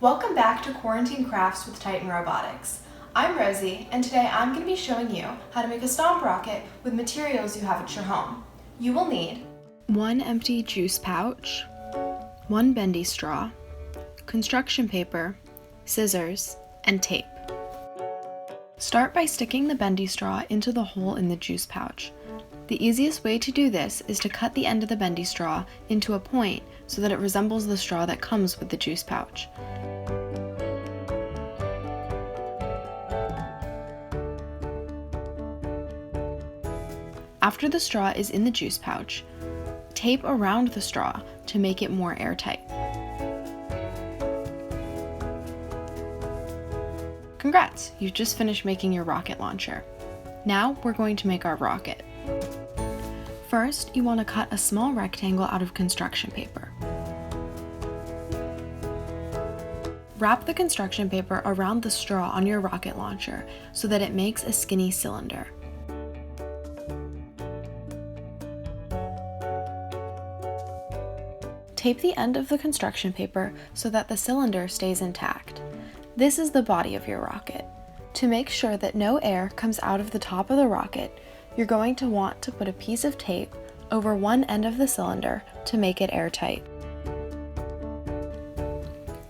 Welcome back to Quarantine Crafts with Titan Robotics. I'm Rosie, and today I'm going to be showing you how to make a Stomp rocket with materials you have at your home. You will need 1 empty juice pouch, 1 bendy straw, construction paper, scissors, and tape. Start by sticking the bendy straw into the hole in the juice pouch. The easiest way to do this is to cut the end of the bendy straw into a point so that it resembles the straw that comes with the juice pouch. After the straw is in the juice pouch, tape around the straw to make it more airtight. Congrats! You've just finished making your rocket launcher. Now we're going to make our rocket. First, you want to cut a small rectangle out of construction paper. Wrap the construction paper around the straw on your rocket launcher so that it makes a skinny cylinder. Tape the end of the construction paper so that the cylinder stays intact. This is the body of your rocket. To make sure that no air comes out of the top of the rocket, you're going to want to put a piece of tape over one end of the cylinder to make it airtight.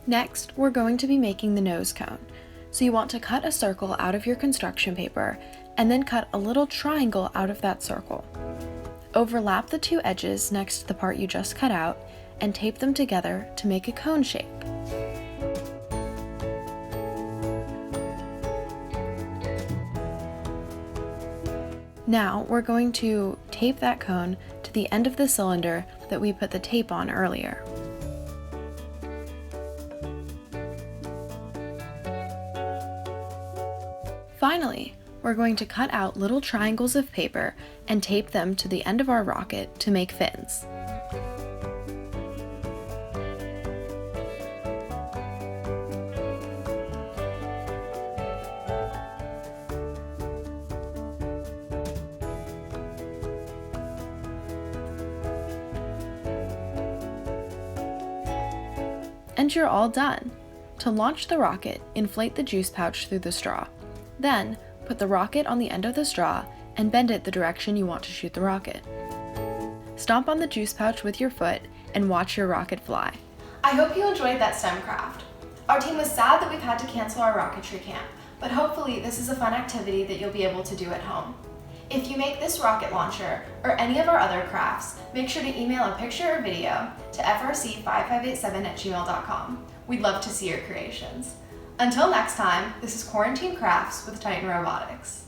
Next, we're going to be making the nose cone. So you want to cut a circle out of your construction paper and then cut a little triangle out of that circle. Overlap the two edges next to the part you just cut out and tape them together to make a cone shape. Now we're going to tape that cone to the end of the cylinder that we put the tape on earlier. Finally, we're going to cut out little triangles of paper and tape them to the end of our rocket to make fins. And you're all done. To launch the rocket, inflate the juice pouch through the straw. Then, put the rocket on the end of the straw and bend it the direction you want to shoot the rocket. Stomp on the juice pouch with your foot and watch your rocket fly. I hope you enjoyed that STEM craft. Our team was sad that we've had to cancel our rocketry camp, but hopefully this is a fun activity that you'll be able to do at home. If you make this rocket launcher or any of our other crafts, make sure to email a picture or video to frc5587@gmail.com. We'd love to see your creations. Until next time, this is Quarantine Crafts with Titan Robotics.